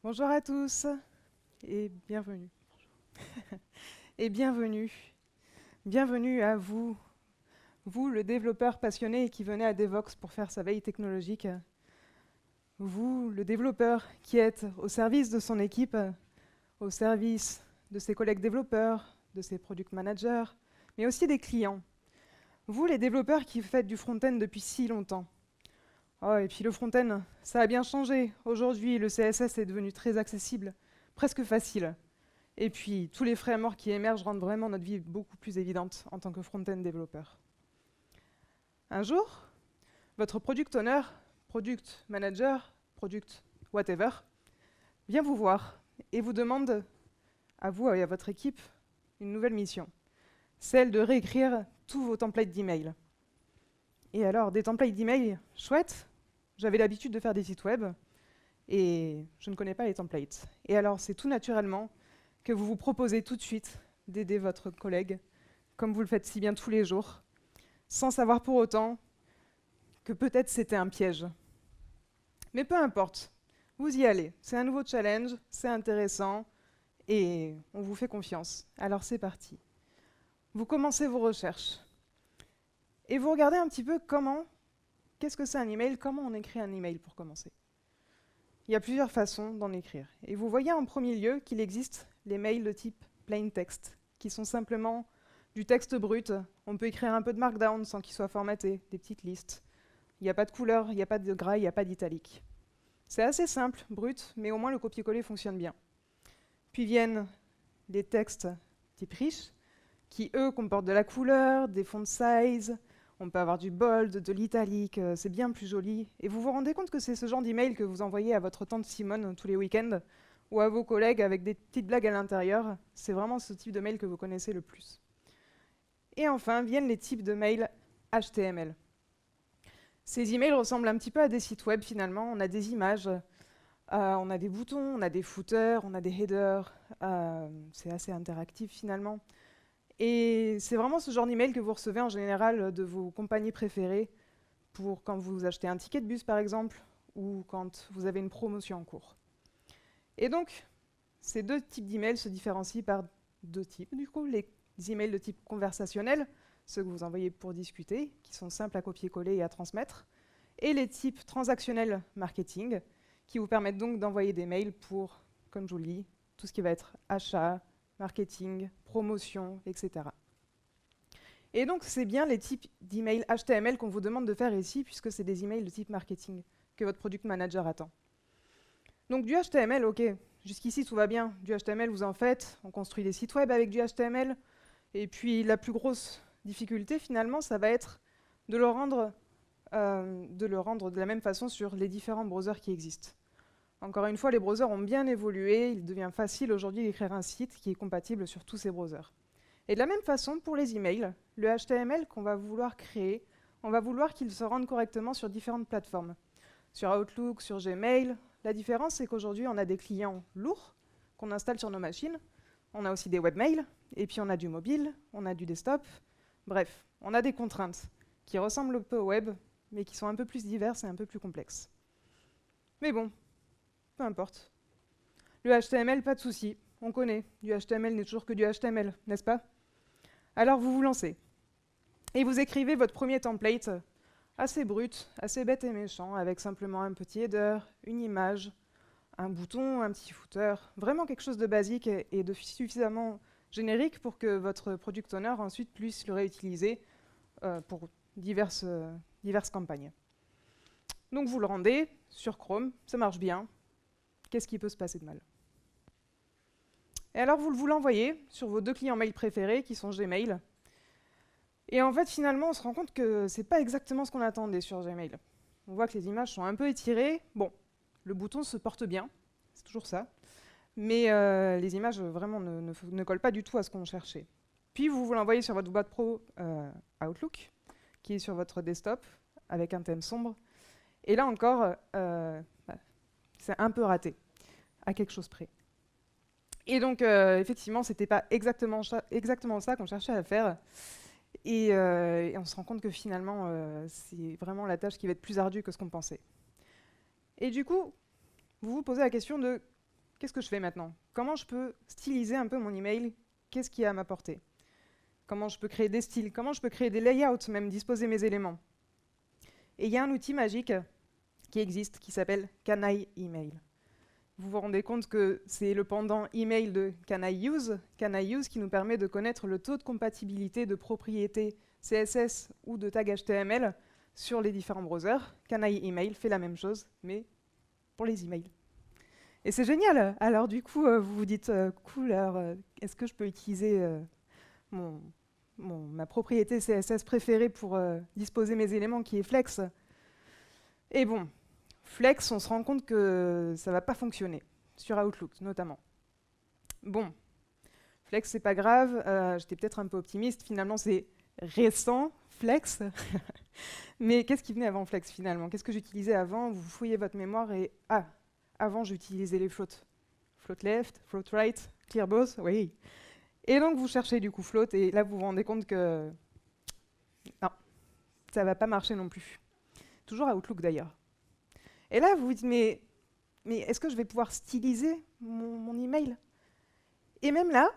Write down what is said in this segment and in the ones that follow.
Bonjour à tous et bienvenue. Et bienvenue. Bienvenue à vous, vous le développeur passionné qui venait à Devoxx pour faire sa veille technologique. Vous, le développeur qui êtes au service de son équipe, au service de ses collègues développeurs, de ses product managers, mais aussi des clients. Vous, les développeurs qui faites du front-end depuis si longtemps. Oh, et puis le front-end, ça a bien changé. Aujourd'hui, le CSS est devenu très accessible, presque facile. Et puis, tous les frameworks qui émergent rendent vraiment notre vie beaucoup plus évidente en tant que front-end développeur. Un jour, votre product owner, product manager, product whatever, vient vous voir et vous demande, à vous et à votre équipe, une nouvelle mission. Celle de réécrire tous vos templates d'email. Et alors, des templates d'email, chouette, j'avais l'habitude de faire des sites web, et je ne connais pas les templates. Et alors, c'est tout naturellement que vous vous proposez tout de suite d'aider votre collègue, comme vous le faites si bien tous les jours, sans savoir pour autant que peut-être c'était un piège. Mais peu importe, vous y allez. C'est un nouveau challenge, c'est intéressant, et on vous fait confiance. Alors c'est parti. Vous commencez vos recherches. Et vous regardez un petit peu qu'est-ce que c'est un email, comment on écrit un email pour commencer. Il y a plusieurs façons d'en écrire. Et vous voyez en premier lieu qu'il existe les mails de type plain text, qui sont simplement du texte brut. On peut écrire un peu de markdown sans qu'il soit formaté, des petites listes. Il n'y a pas de couleur, il n'y a pas de gras, il n'y a pas d'italique. C'est assez simple, brut, mais au moins le copier-coller fonctionne bien. Puis viennent les textes type riche, qui eux comportent de la couleur, des font size. On peut avoir du bold, de l'italique, c'est bien plus joli. Et vous vous rendez compte que c'est ce genre d'email que vous envoyez à votre tante Simone tous les week-ends, ou à vos collègues avec des petites blagues à l'intérieur. C'est vraiment ce type de mail que vous connaissez le plus. Et enfin, viennent les types de mails HTML. Ces emails ressemblent un petit peu à des sites web finalement. On a des images, on a des boutons, on a des footers, on a des headers. C'est assez interactif finalement. Et c'est vraiment ce genre d'email que vous recevez en général de vos compagnies préférées pour quand vous achetez un ticket de bus par exemple, ou quand vous avez une promotion en cours. Et donc, ces deux types d'emails se différencient par deux types. Du coup, les emails de type conversationnel, ceux que vous envoyez pour discuter, qui sont simples à copier-coller et à transmettre, et les types transactionnels marketing, qui vous permettent donc d'envoyer des mails pour, comme je vous le dis, tout ce qui va être achat, marketing, promotion, etc. Et donc, c'est bien les types d'emails HTML qu'on vous demande de faire ici, puisque c'est des emails de type marketing que votre product manager attend. Donc, du HTML, ok, jusqu'ici tout va bien. Du HTML, vous en faites, on construit des sites web avec du HTML. Et puis, la plus grosse difficulté, finalement, ça va être de le rendre de la même façon sur les différents browsers qui existent. Encore une fois, les browsers ont bien évolué. Il devient facile aujourd'hui d'écrire un site qui est compatible sur tous ces browsers. Et de la même façon, pour les emails, le HTML qu'on va vouloir créer, on va vouloir qu'il se rende correctement sur différentes plateformes. Sur Outlook, sur Gmail. La différence, c'est qu'aujourd'hui, on a des clients lourds qu'on installe sur nos machines. On a aussi des webmails, et puis on a du mobile, on a du desktop. Bref, on a des contraintes qui ressemblent un peu au web, mais qui sont un peu plus diverses et un peu plus complexes. Mais bon, peu importe. Le HTML, pas de souci. On connaît. Du HTML n'est toujours que du HTML, n'est-ce pas? Alors vous vous lancez. Et vous écrivez votre premier template assez brut, assez bête et méchant, avec simplement un petit header, une image, un bouton, un petit footer. Vraiment quelque chose de basique et de suffisamment générique pour que votre product owner ensuite puisse le réutiliser pour diverses campagnes. Donc vous le rendez sur Chrome, ça marche bien. Qu'est-ce qui peut se passer de mal? Et alors vous l'envoyez sur vos deux clients mail préférés qui sont Gmail. Et en fait, finalement, on se rend compte que c'est pas exactement ce qu'on attendait sur Gmail. On voit que les images sont un peu étirées. Bon, le bouton se porte bien, c'est toujours ça. Mais les images vraiment ne collent pas du tout à ce qu'on cherchait. Puis vous l'envoyez sur votre boîte pro Outlook, qui est sur votre desktop, avec un thème sombre. Et là encore, c'est un peu raté, à quelque chose près. Et donc, effectivement, c'était pas exactement ça qu'on cherchait à faire. Et on se rend compte que finalement, c'est vraiment la tâche qui va être plus ardue que ce qu'on pensait. Et du coup, vous vous posez la question de qu'est-ce que je fais maintenant? Comment je peux styliser un peu mon email? Qu'est-ce qu'il y a à m'apporter? Comment je peux créer des styles? Comment je peux créer des layouts, même disposer mes éléments? Et il y a un outil magique qui existe, qui s'appelle Can I Email. Vous vous rendez compte que c'est le pendant email de Can I Use qui nous permet de connaître le taux de compatibilité de propriétés CSS ou de tags HTML sur les différents browsers. Can I Email fait la même chose, mais pour les emails. Et c'est génial. Alors du coup, vous vous dites, cool, alors est-ce que je peux utiliser ma propriété CSS préférée pour disposer mes éléments, qui est Flex? Et bon, Flex, on se rend compte que ça ne va pas fonctionner, sur Outlook notamment. Bon, Flex, c'est pas grave, j'étais peut-être un peu optimiste, finalement c'est récent, Flex. Mais qu'est-ce qui venait avant Flex finalement? Qu'est-ce que j'utilisais avant? Vous fouillez votre mémoire et... Ah, avant j'utilisais les floats. Float left, float right, clear both, oui. Et donc vous cherchez du coup float, et là vous vous rendez compte que... Non, ça va pas marcher non plus. Toujours à Outlook d'ailleurs. Et là vous vous dites, mais est-ce que je vais pouvoir styliser mon email? Et même là,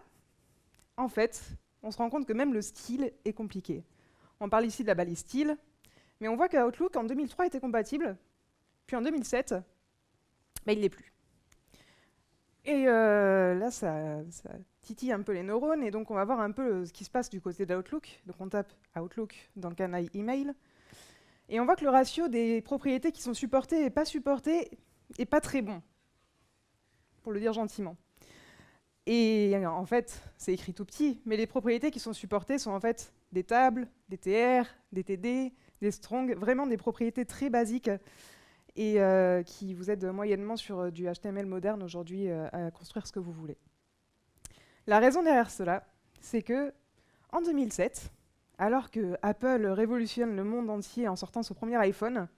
en fait, on se rend compte que même le style est compliqué. On parle ici de la balise style, mais on voit que Outlook en 2003 était compatible, puis en 2007, il ne l'est plus. Et là, ça titille un peu les neurones, et donc on va voir un peu ce qui se passe du côté d'Outlook. Donc on tape Outlook dans Can I Email, et on voit que le ratio des propriétés qui sont supportées et pas supportées n'est pas très bon, pour le dire gentiment. Et en fait, c'est écrit tout petit, mais les propriétés qui sont supportées sont en fait des tables, des TR, des TD, des strong, vraiment des propriétés très basiques et qui vous aident moyennement sur du HTML moderne aujourd'hui à construire ce que vous voulez. La raison derrière cela, c'est que en 2007, alors que Apple révolutionne le monde entier en sortant son premier iPhone,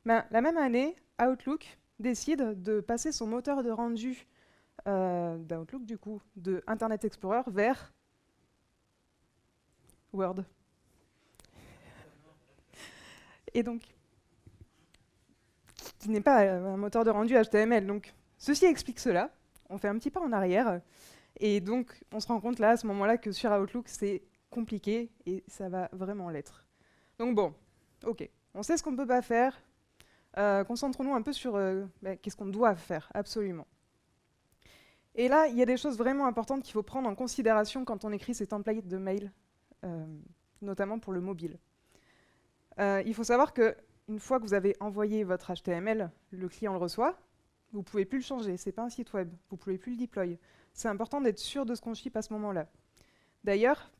la même année, Outlook décide de passer son moteur de rendu d'Outlook, du coup, de Internet Explorer vers Word. Et donc, qui n'est pas un moteur de rendu HTML. Donc, ceci explique cela. On fait un petit pas en arrière. Et donc, on se rend compte là, à ce moment-là, que sur Outlook, c'est compliqué et ça va vraiment l'être. Donc bon, ok, on sait ce qu'on ne peut pas faire. Concentrons-nous un peu sur qu'est-ce qu'on doit faire, absolument. Et là, il y a des choses vraiment importantes qu'il faut prendre en considération quand on écrit ces templates de mail, notamment pour le mobile. Il faut savoir qu'une fois que vous avez envoyé votre HTML, le client le reçoit, vous ne pouvez plus le changer, ce n'est pas un site web, vous ne pouvez plus le deploy. C'est important d'être sûr de ce qu'on ship à ce moment-là. D'ailleurs,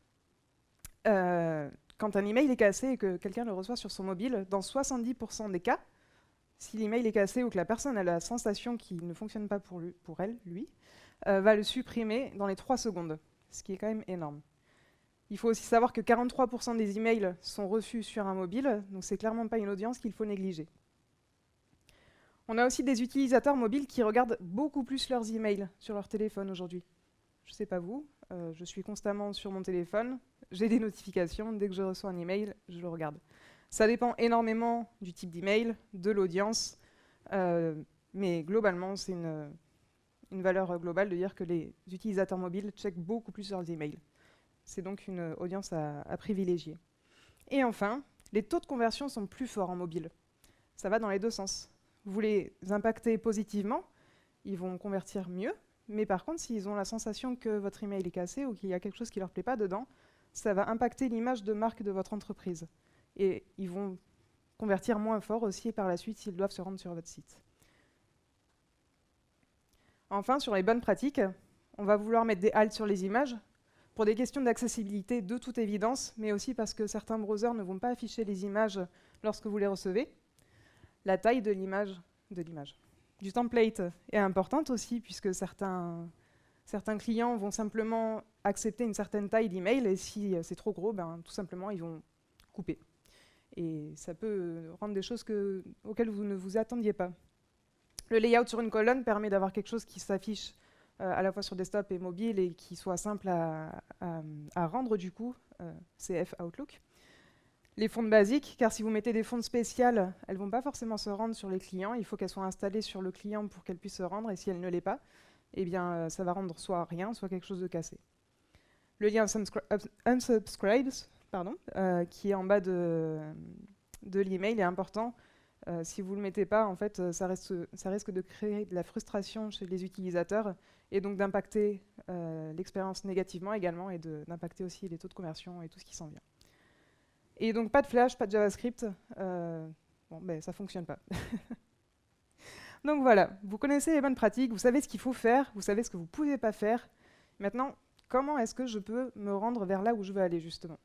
quand un email est cassé et que quelqu'un le reçoit sur son mobile, dans 70% des cas, si l'email est cassé ou que la personne a la sensation qu'il ne fonctionne pas pour elle, va le supprimer dans les 3 secondes, ce qui est quand même énorme. Il faut aussi savoir que 43% des emails sont reçus sur un mobile, donc c'est clairement pas une audience qu'il faut négliger. On a aussi des utilisateurs mobiles qui regardent beaucoup plus leurs emails sur leur téléphone aujourd'hui. Je ne sais pas vous, je suis constamment sur mon téléphone, j'ai des notifications, dès que je reçois un email, je le regarde. Ça dépend énormément du type d'email, de l'audience, mais globalement, c'est une valeur globale de dire que les utilisateurs mobiles checkent beaucoup plus leurs emails. C'est donc une audience à privilégier. Et enfin, les taux de conversion sont plus forts en mobile. Ça va dans les deux sens. Vous les impactez positivement, ils vont convertir mieux, mais par contre, s'ils ont la sensation que votre email est cassé ou qu'il y a quelque chose qui ne leur plaît pas dedans, ça va impacter l'image de marque de votre entreprise. Et ils vont convertir moins fort aussi par la suite s'ils doivent se rendre sur votre site. Enfin, sur les bonnes pratiques, on va vouloir mettre des halts sur les images pour des questions d'accessibilité de toute évidence, mais aussi parce que certains browsers ne vont pas afficher les images lorsque vous les recevez. La taille de l'image, du template est importante aussi, puisque certains clients vont simplement accepter une certaine taille d'email, et si c'est trop gros, tout simplement, ils vont couper. Et ça peut rendre des choses auxquelles vous ne vous attendiez pas. Le layout sur une colonne permet d'avoir quelque chose qui s'affiche à la fois sur desktop et mobile et qui soit simple à rendre du coup, CF Outlook. Les fontes basiques, car si vous mettez des fontes spéciales, elles ne vont pas forcément se rendre sur les clients. Il faut qu'elles soient installées sur le client pour qu'elles puissent se rendre, et si elles ne l'est pas, eh bien, ça va rendre soit rien, soit quelque chose de cassé. Le lien unsubscribes, pardon, qui est en bas de l'email est important. Si vous ne le mettez pas, en fait, ça risque de créer de la frustration chez les utilisateurs et donc d'impacter l'expérience négativement également et d'impacter aussi les taux de conversion et tout ce qui s'en vient. Et donc pas de Flash, pas de JavaScript, bon, ben, ça ne fonctionne pas. Donc voilà, vous connaissez les bonnes pratiques, vous savez ce qu'il faut faire, vous savez ce que vous ne pouvez pas faire. Maintenant, comment est-ce que je peux me rendre vers là où je veux aller justement?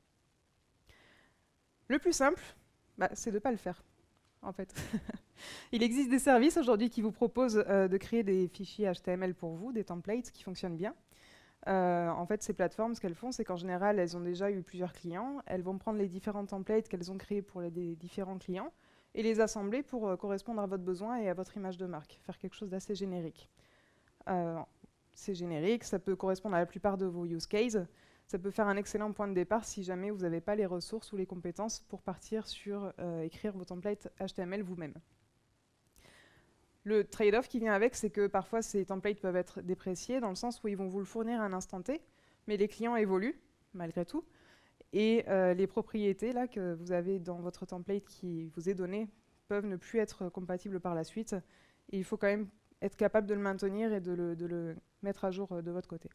Le plus simple, bah, c'est de ne pas le faire, en fait. Il existe des services aujourd'hui qui vous proposent de créer des fichiers HTML pour vous, des templates qui fonctionnent bien. En fait, ces plateformes, ce qu'elles font, c'est qu'en général, elles ont déjà eu plusieurs clients. Elles vont prendre les différents templates qu'elles ont créés pour les différents clients et les assembler pour correspondre à votre besoin et à votre image de marque, faire quelque chose d'assez générique. C'est générique, ça peut correspondre à la plupart de vos use cases. Ça peut faire un excellent point de départ si jamais vous n'avez pas les ressources ou les compétences pour partir sur écrire vos templates HTML vous-même. Le trade-off qui vient avec, c'est que parfois ces templates peuvent être dépréciés dans le sens où ils vont vous le fournir à un instant T, mais les clients évoluent malgré tout, et les propriétés là, que vous avez dans votre template qui vous est donné peuvent ne plus être compatibles par la suite, et il faut quand même être capable de le maintenir et de le mettre à jour de votre côté.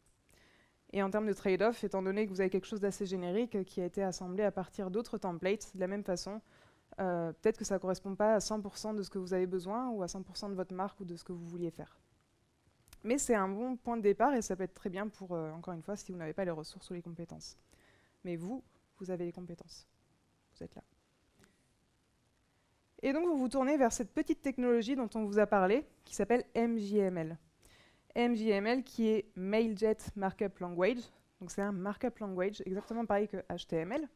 Et en termes de trade-off, étant donné que vous avez quelque chose d'assez générique qui a été assemblé à partir d'autres templates, de la même façon, peut-être que ça ne correspond pas à 100% de ce que vous avez besoin ou à 100% de votre marque ou de ce que vous vouliez faire. Mais c'est un bon point de départ et ça peut être très bien pour, encore une fois, si vous n'avez pas les ressources ou les compétences. Mais vous avez les compétences. Vous êtes là. Et donc, vous vous tournez vers cette petite technologie dont on vous a parlé, qui s'appelle MJML. MJML qui est Mailjet Markup Language. Donc, c'est un markup language exactement pareil que HTML,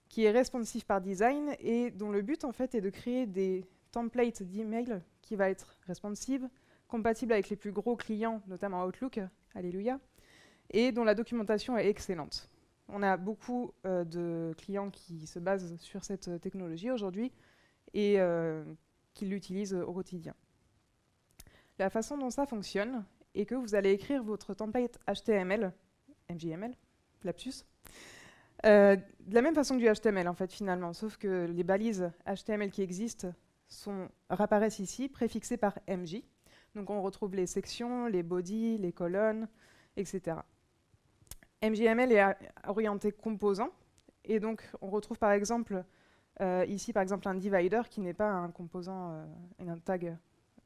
qui est responsive par design et dont le but en fait est de créer des templates d'email qui va être responsive, compatible avec les plus gros clients, notamment Outlook, alléluia, et dont la documentation est excellente. On a beaucoup de clients qui se basent sur cette technologie aujourd'hui et qui l'utilisent au quotidien. La façon dont ça fonctionne est que vous allez écrire votre template HTML, MJML, lapsus, de la même façon que du HTML en fait finalement, sauf que les balises HTML qui existent réapparaissent ici, préfixées par MJ. Donc on retrouve les sections, les bodies, les colonnes, etc. MJML est orienté composant, et donc on retrouve par exemple ici par exemple un divider qui n'est pas un composant, un tag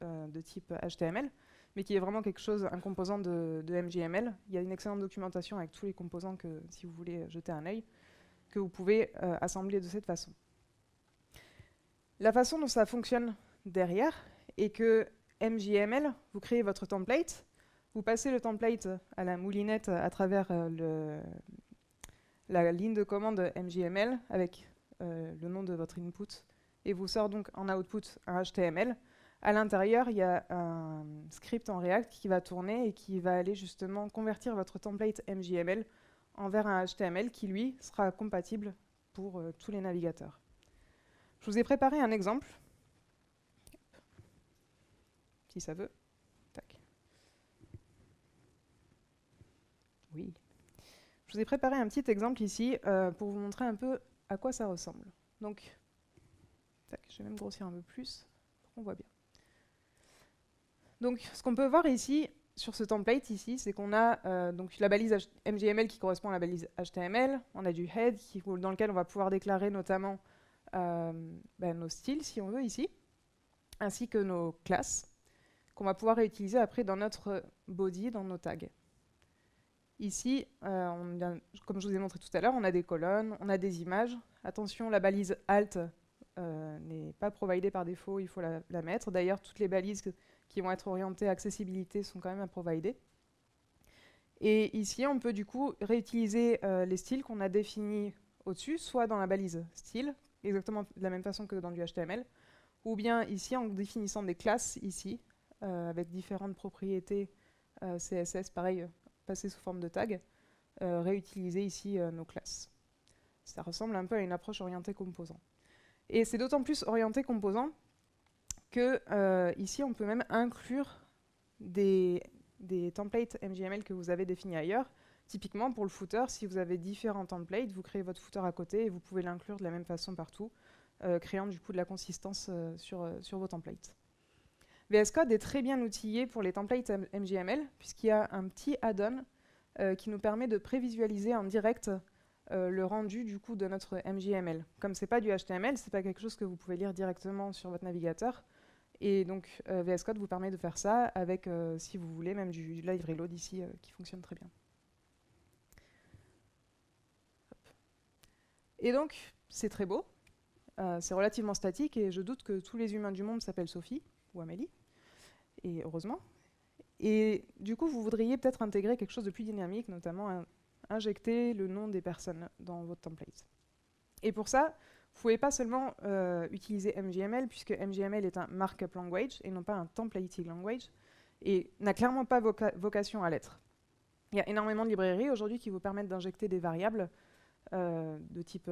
de type HTML, mais qui est vraiment quelque chose, un composant de MJML. Il y a une excellente documentation avec tous les composants que, si vous voulez jeter un œil, que vous pouvez assembler de cette façon. La façon dont ça fonctionne derrière est que MJML, vous créez votre template, vous passez le template à la moulinette à travers la ligne de commande MJML avec le nom de votre input, et vous sort donc en output un HTML. À l'intérieur, il y a un script en React qui va tourner et qui va aller justement convertir votre template MJML envers un HTML qui, lui, sera compatible pour tous les navigateurs. Je vous ai préparé un exemple, si ça veut. Tac. Oui. Je vous ai préparé un petit exemple ici pour vous montrer un peu à quoi ça ressemble. Donc, tac, je vais même grossir un peu plus pour qu'on voit bien. Donc, ce qu'on peut voir ici, sur ce template ici, c'est qu'on a donc la balise MJML qui correspond à la balise HTML. On a du head dans lequel on va pouvoir déclarer notamment nos styles, si on veut, ici, ainsi que nos classes, qu'on va pouvoir réutiliser après dans notre body, dans nos tags. Ici, comme je vous ai montré tout à l'heure, on a des colonnes, on a des images. Attention, la balise alt n'est pas providée par défaut, il faut la mettre. D'ailleurs, toutes les balises qui vont être orientées à accessibilité sont quand même à provider. Et ici, on peut du coup réutiliser les styles qu'on a définis au-dessus, soit dans la balise style, exactement de la même façon que dans du HTML, ou bien ici en définissant des classes ici, avec différentes propriétés CSS, pareil, passées sous forme de tag, réutiliser ici nos classes. Ça ressemble un peu à une approche orientée composant. Et c'est d'autant plus orienté composant que ici on peut même inclure des des templates MGML que vous avez définis ailleurs. Typiquement, pour le footer, si vous avez différents templates, vous créez votre footer à côté et vous pouvez l'inclure de la même façon partout, créant du coup de la consistance sur vos templates. VS Code est très bien outillé pour les templates MGML, puisqu'il y a un petit add-on qui nous permet de prévisualiser en direct le rendu du coup de notre MGML. Comme c'est pas du HTML, c'est pas quelque chose que vous pouvez lire directement sur votre navigateur. Et donc VS Code vous permet de faire ça avec, si vous voulez, même du live reload ici qui fonctionne très bien. Et donc, c'est très beau, c'est relativement statique, et je doute que tous les humains du monde s'appellent Sophie ou Amélie, et heureusement. Et du coup, vous voudriez peut-être intégrer quelque chose de plus dynamique, notamment injecter le nom des personnes dans votre template. Et pour ça, vous ne pouvez pas seulement utiliser MGML, puisque MGML est un markup language et non pas un templating language, et n'a clairement pas vocation à l'être. Il y a énormément de librairies aujourd'hui qui vous permettent d'injecter des variables de type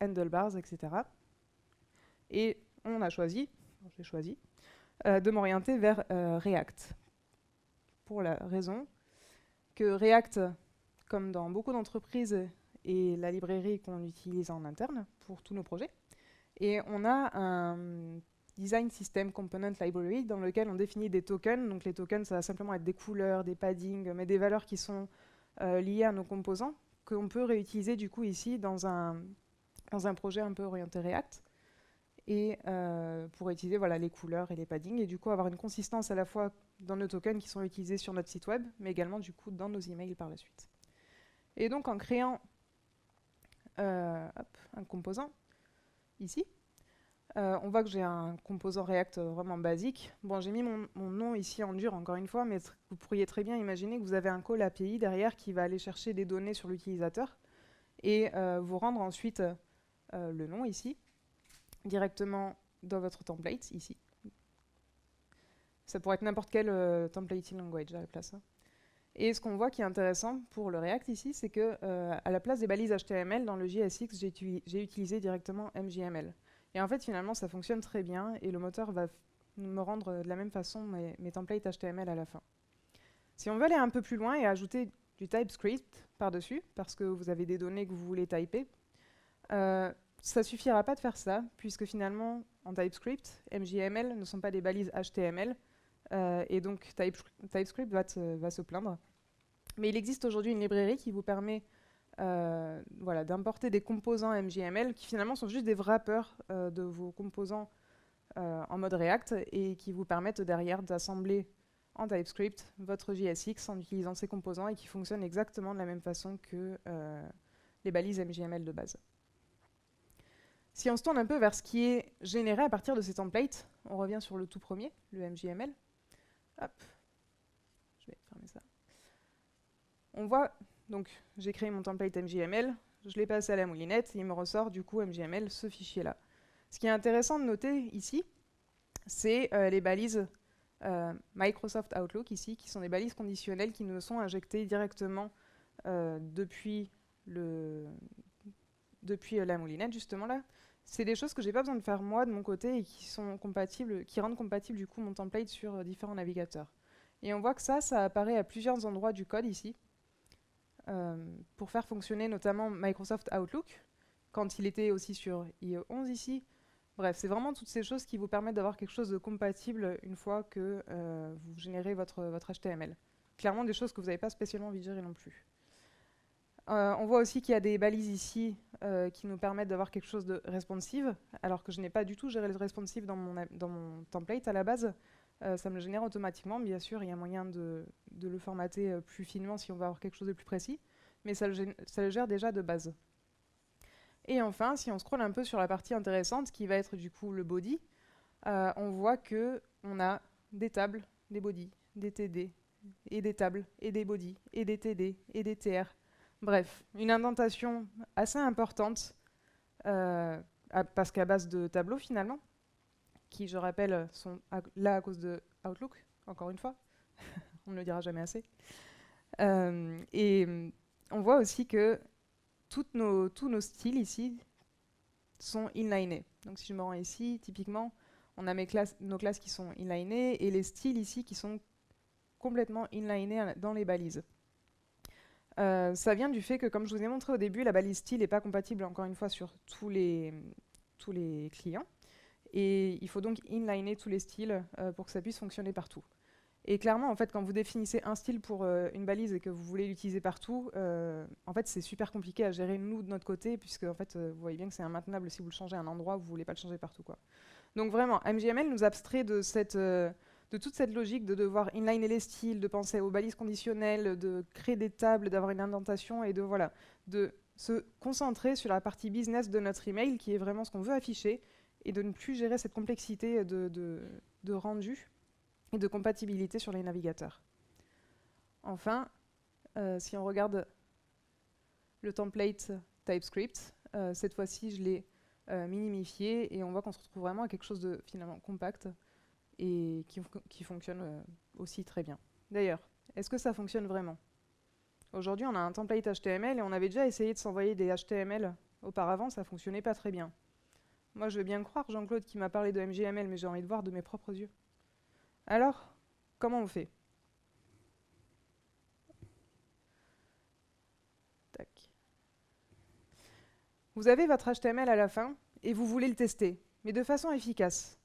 handlebars, etc. Et on a choisi, j'ai choisi, de m'orienter vers React. Pour la raison que React, comme dans beaucoup d'entreprises, est la librairie qu'on utilise en interne pour tous nos projets. Et on a un Design System Component Library dans lequel on définit des tokens. Donc les tokens, ça va simplement être des couleurs, des paddings, mais des valeurs qui sont liées à nos composants, qu'on peut réutiliser du coup ici dans un projet un peu orienté React, et pour utiliser voilà, les couleurs et les paddings, et du coup avoir une consistance à la fois dans nos tokens qui sont utilisés sur notre site web, mais également du coup dans nos emails par la suite. Et donc en créant un composant, ici, on voit que j'ai un composant React vraiment basique. Bon, j'ai mis mon nom ici en dur, encore une fois, mais vous pourriez très bien imaginer que vous avez un call API derrière qui va aller chercher des données sur l'utilisateur et vous rendre ensuite le nom ici, directement dans votre template, ici. Ça pourrait être n'importe quel templating language à la place. Hein. Et ce qu'on voit qui est intéressant pour le React ici, c'est que à la place des balises HTML, dans le JSX, j'ai utilisé directement MGML. Et en fait, finalement, ça fonctionne très bien et le moteur va me rendre de la même façon mes templates HTML à la fin. Si on veut aller un peu plus loin et ajouter du TypeScript par-dessus, parce que vous avez des données que vous voulez typer, ça suffira pas de faire ça, puisque finalement, en TypeScript, MGML ne sont pas des balises HTML, et donc TypeScript va se plaindre. Mais il existe aujourd'hui une librairie qui vous permet voilà, d'importer des composants MGML qui finalement sont juste des wrappers de vos composants en mode React et qui vous permettent derrière d'assembler en TypeScript votre JSX en utilisant ces composants et qui fonctionnent exactement de la même façon que les balises MGML de base. Si on se tourne un peu vers ce qui est généré à partir de ces templates, on revient sur le tout premier, le MGML. Hop, je vais fermer ça. On voit, donc j'ai créé mon template MGML, je l'ai passé à la moulinette, et il me ressort du coup MGML, ce fichier-là. Ce qui est intéressant de noter ici, c'est les balises Microsoft Outlook ici, qui sont des balises conditionnelles qui nous sont injectées directement depuis la moulinette, justement là. C'est des choses que j'ai pas besoin de faire moi de mon côté et qui sont compatibles, qui rendent compatible du coup mon template sur différents navigateurs. Et on voit que ça apparaît à plusieurs endroits du code ici, pour faire fonctionner notamment Microsoft Outlook, quand il était aussi sur IE 11 ici. Bref, c'est vraiment toutes ces choses qui vous permettent d'avoir quelque chose de compatible une fois que vous générez votre HTML. Clairement des choses que vous n'avez pas spécialement envie de gérer non plus. On voit aussi qu'il y a des balises ici qui nous permettent d'avoir quelque chose de responsive, alors que je n'ai pas du tout géré le responsive dans mon template à la base. Ça me le génère automatiquement. Bien sûr, il y a moyen de le formater plus finement si on veut avoir quelque chose de plus précis, mais ça le gère déjà de base. Et enfin, si on scrolle un peu sur la partie intéressante, qui va être du coup le body, on voit qu'on a des tables, des bodies, des TD, et des tables, et des bodies, et des TD, et des TR. Bref, une indentation assez importante, parce qu'à base de tableaux finalement, qui, je rappelle, sont là à cause de Outlook, encore une fois, on ne le dira jamais assez. Et on voit aussi que tous nos styles ici sont inlinés. Donc si je me rends ici, typiquement, on a nos classes qui sont inlinées et les styles ici qui sont complètement inliné dans les balises. Ça vient du fait que, comme je vous ai montré au début, la balise style n'est pas compatible, encore une fois, sur tous les clients. Et il faut donc inliner tous les styles pour que ça puisse fonctionner partout. Et clairement, en fait, quand vous définissez un style pour une balise et que vous voulez l'utiliser partout, en fait, c'est super compliqué à gérer, nous, de notre côté, puisque en fait, vous voyez bien que c'est immaintenable si vous le changez à un endroit, vous ne voulez pas le changer partout, quoi. Donc vraiment, MJML nous abstrait de toute cette logique de devoir inliner les styles, de penser aux balises conditionnelles, de créer des tables, d'avoir une indentation et de se concentrer sur la partie business de notre email, qui est vraiment ce qu'on veut afficher, et de ne plus gérer cette complexité de rendu et de compatibilité sur les navigateurs. Enfin, si on regarde le template TypeScript, cette fois-ci, je l'ai minimifié et on voit qu'on se retrouve vraiment à quelque chose de finalement compact et qui fonctionne aussi très bien. D'ailleurs, est-ce que ça fonctionne vraiment? Aujourd'hui, on a un template HTML et on avait déjà essayé de s'envoyer des HTML auparavant, ça ne fonctionnait pas très bien. Moi, je veux bien croire Jean-Claude qui m'a parlé de MJML, mais j'ai envie de voir de mes propres yeux. Alors, comment on fait? Tac. Vous avez votre HTML à la fin et vous voulez le tester, mais de façon efficace.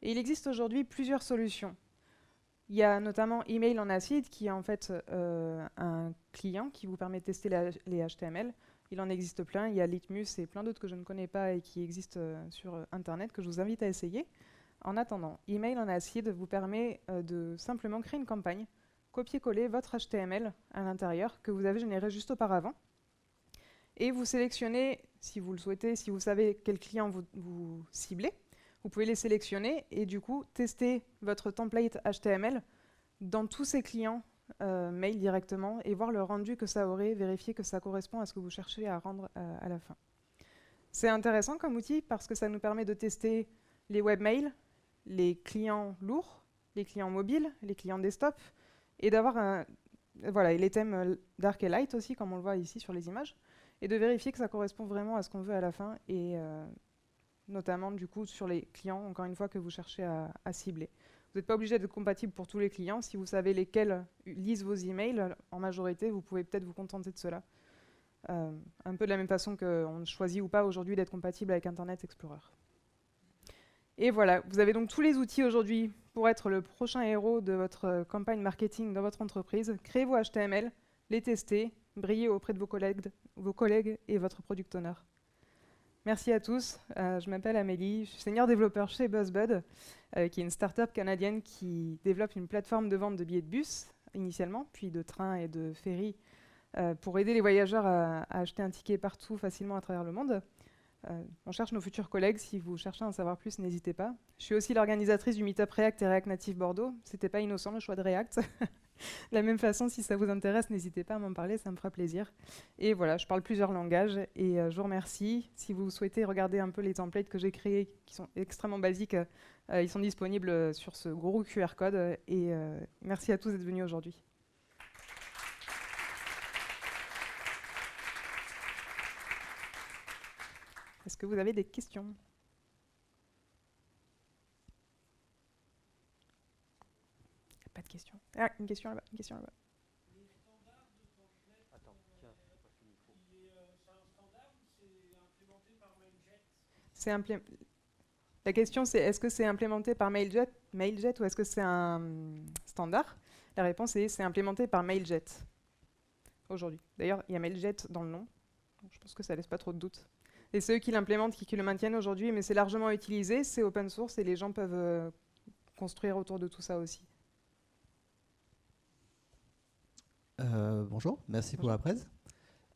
Et il existe aujourd'hui plusieurs solutions. Il y a notamment Email en Acid, qui est en fait un client qui vous permet de tester les HTML. Il en existe plein. Il y a Litmus et plein d'autres que je ne connais pas et qui existent sur Internet, que je vous invite à essayer. En attendant, Email en Acid vous permet de simplement créer une campagne, copier-coller votre HTML à l'intérieur que vous avez généré juste auparavant. Et vous sélectionnez, si vous le souhaitez, si vous savez quel client vous ciblez, vous pouvez les sélectionner et du coup tester votre template HTML dans tous ces clients mail directement et voir le rendu que ça aurait, vérifier que ça correspond à ce que vous cherchez à rendre à la fin. C'est intéressant comme outil parce que ça nous permet de tester les webmails, les clients lourds, les clients mobiles, les clients desktop et d'avoir voilà, et les thèmes dark et light aussi, comme on le voit ici sur les images, et de vérifier que ça correspond vraiment à ce qu'on veut à la fin et notamment du coup sur les clients, encore une fois, que vous cherchez à cibler. Vous n'êtes pas obligé d'être compatible pour tous les clients. Si vous savez lesquels lisent vos emails, en majorité, vous pouvez peut-être vous contenter de cela. Un peu de la même façon qu'on choisit ou pas aujourd'hui d'être compatible avec Internet Explorer. Et voilà, vous avez donc tous les outils aujourd'hui pour être le prochain héros de votre campagne marketing dans votre entreprise. Créez vos HTML, les tester, briller auprès de vos collègues et votre product owner. Merci à tous. Je m'appelle Amélie, je suis senior développeur chez BuzzBud, qui est une start-up canadienne qui développe une plateforme de vente de billets de bus initialement, puis de train et de ferry pour aider les voyageurs à acheter un ticket partout facilement à travers le monde. On cherche nos futurs collègues. Si vous cherchez à en savoir plus, n'hésitez pas. Je suis aussi l'organisatrice du Meetup React et React Native Bordeaux. C'était pas innocent le choix de React. De la même façon, si ça vous intéresse, n'hésitez pas à m'en parler, ça me fera plaisir. Et voilà, je parle plusieurs langages et je vous remercie. Si vous souhaitez regarder un peu les templates que j'ai créés, qui sont extrêmement basiques, ils sont disponibles sur ce gros QR code. Et merci à tous d'être venus aujourd'hui. Est-ce que vous avez des questions ? Pas de questions. Ah, une question là-bas, une question là-bas. Les standards de template, Attends, tiens, je passe le micro. c'est un standard ou c'est implémenté par Mailjet? La question c'est est-ce que c'est implémenté par Mailjet ou est-ce que c'est un standard? La réponse est c'est implémenté par Mailjet aujourd'hui. D'ailleurs, il y a Mailjet dans le nom, donc je pense que ça laisse pas trop de doute. Et c'est eux qui l'implémentent, qui le maintiennent aujourd'hui, mais c'est largement utilisé, c'est open source et les gens peuvent construire autour de tout ça aussi. Bonjour, merci pour la presse.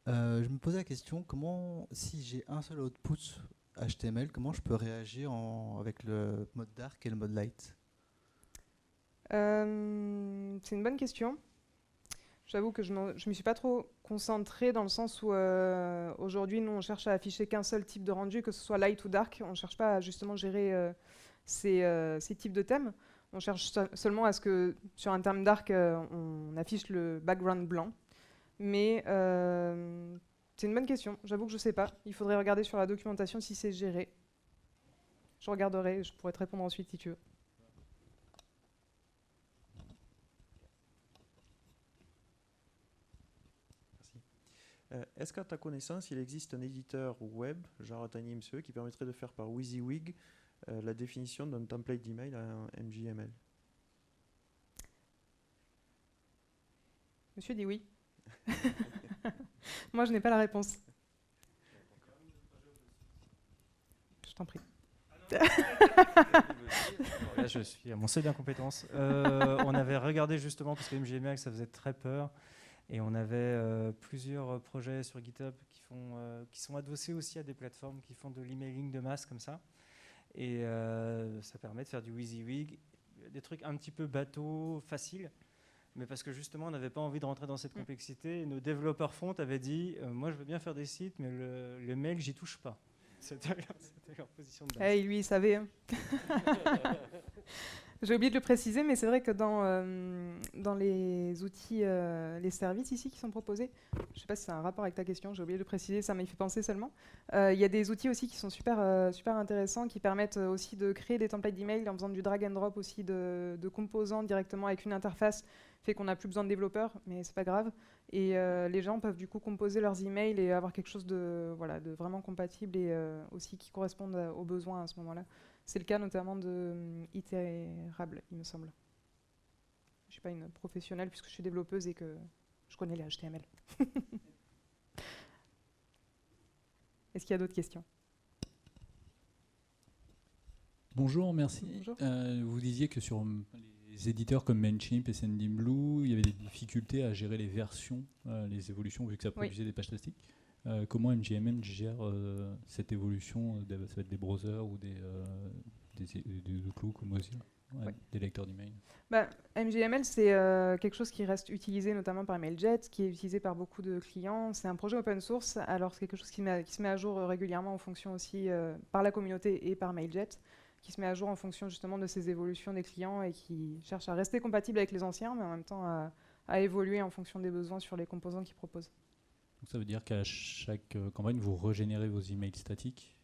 Je me posais la question, comment, si j'ai un seul output HTML, comment je peux réagir avec le mode dark et le mode light? C'est une bonne question. J'avoue que je ne m'y suis pas trop concentrée dans le sens où aujourd'hui, nous, on cherche à afficher qu'un seul type de rendu, que ce soit light ou dark. On ne cherche pas à justement gérer ces types de thèmes. On cherche seulement à ce que, sur un terme dark, on affiche le background blanc. Mais c'est une bonne question. J'avoue que je ne sais pas. Il faudrait regarder sur la documentation si c'est géré. Je regarderai, je pourrais te répondre ensuite si tu veux. Est-ce qu'à ta connaissance, il existe un éditeur web, genre TinyMCE, qui permettrait de faire par WYSIWYG la définition d'un template d'email en MJML? Monsieur dit oui. Moi, je n'ai pas la réponse. Je t'en prie. Là, je suis à mon seuil d'incompétence. On avait regardé justement, parce que MJML, ça faisait très peur. Et on avait plusieurs projets sur GitHub qui sont adossés aussi à des plateformes qui font de l'emailing de masse comme ça. Et ça permet de faire du WYSIWYG, des trucs un petit peu bateaux, faciles. Mais parce que justement, on n'avait pas envie de rentrer dans cette complexité. Et nos développeurs front avaient dit moi, je veux bien faire des sites, mais le mail, j'y touche pas. C'était leur position de base. Hey, lui, il savait. Hein. J'ai oublié de le préciser, mais c'est vrai que dans les outils, les services ici qui sont proposés, je ne sais pas si c'est un rapport avec ta question, j'ai oublié de le préciser, ça m'a fait penser seulement. Il y a des outils aussi qui sont super intéressants, qui permettent aussi de créer des templates d'email en faisant du drag and drop aussi de composants directement avec une interface, fait qu'on n'a plus besoin de développeurs, mais c'est pas grave. Et les gens peuvent du coup composer leurs emails et avoir quelque chose de vraiment compatible et aussi qui corresponde aux besoins à ce moment-là. C'est le cas notamment de Itérable, il me semble. Je ne suis pas une professionnelle puisque je suis développeuse et que je connais les HTML. Est-ce qu'il y a d'autres questions? Bonjour, merci. Bonjour. Vous disiez que sur les éditeurs comme Mailchimp et Sendinblue, il y avait des difficultés à gérer les versions, les évolutions, vu que ça produisait des pages statiques. Comment MJML gère cette évolution? Ça va être des browsers ou des Outlook ou Mozilla, des lecteurs d'email? MJML, c'est quelque chose qui reste utilisé notamment par MailJet, qui est utilisé par beaucoup de clients. C'est un projet open source, alors c'est quelque chose qui se met à jour régulièrement en fonction aussi par la communauté et par MailJet, qui se met à jour en fonction justement de ces évolutions des clients et qui cherche à rester compatible avec les anciens, mais en même temps à évoluer en fonction des besoins sur les composants qu'ils proposent. Donc ça veut dire qu'à chaque campagne, vous régénérez vos emails statiques,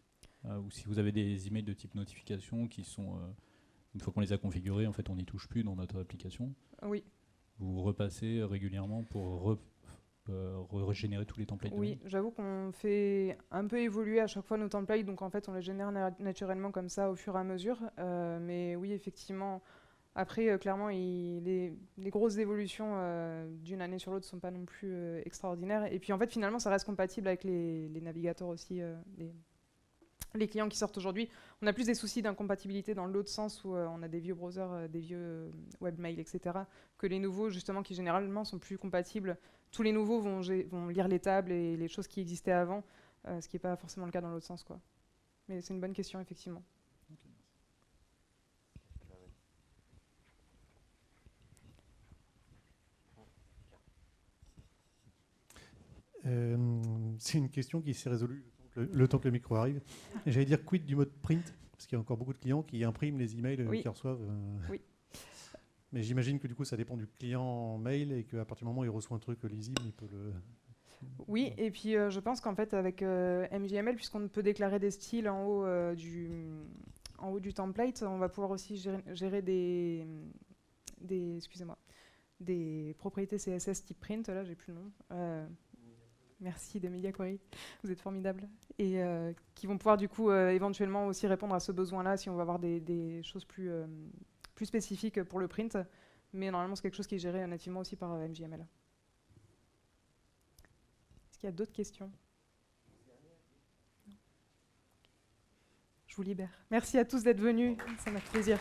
ou si vous avez des emails de type notification qui sont, une fois qu'on les a configurés, en fait on n'y touche plus dans notre application. Oui. Vous repassez régulièrement pour régénérer tous les templates. Oui, j'avoue qu'on fait un peu évoluer à chaque fois nos templates, donc en fait on les génère naturellement comme ça au fur et à mesure. Mais oui, effectivement, après clairement les grosses évolutions d'une année sur l'autre ne sont pas non plus extraordinaires. Et puis en fait finalement ça reste compatible avec les navigateurs aussi, les clients qui sortent aujourd'hui. On a plus des soucis d'incompatibilité dans l'autre sens où on a des vieux browsers, des vieux webmail, etc. que les nouveaux justement qui généralement sont plus compatibles. Tous les nouveaux vont lire les tables et les choses qui existaient avant, ce qui n'est pas forcément le cas dans l'autre sens, quoi. Mais c'est une bonne question, effectivement. C'est une question qui s'est résolue le temps que le micro arrive. J'allais dire quid du mode print, parce qu'il y a encore beaucoup de clients qui impriment les emails qu'ils reçoivent. Oui. Mais j'imagine que du coup ça dépend du client mail et qu'à partir du moment où il reçoit un truc lisible, il peut le... Oui, et puis je pense qu'en fait avec MJML, puisqu'on peut déclarer des styles en haut du template, on va pouvoir aussi gérer des propriétés CSS type print. Là, j'ai plus le nom. Merci de Media Query, vous êtes formidables. Et qui vont pouvoir du coup éventuellement aussi répondre à ce besoin-là si on va avoir des choses plus spécifiques pour le print. Mais normalement, c'est quelque chose qui est géré nativement aussi par MJML. Est-ce qu'il y a d'autres questions? Je vous libère. Merci à tous d'être venus, ça m'a fait plaisir.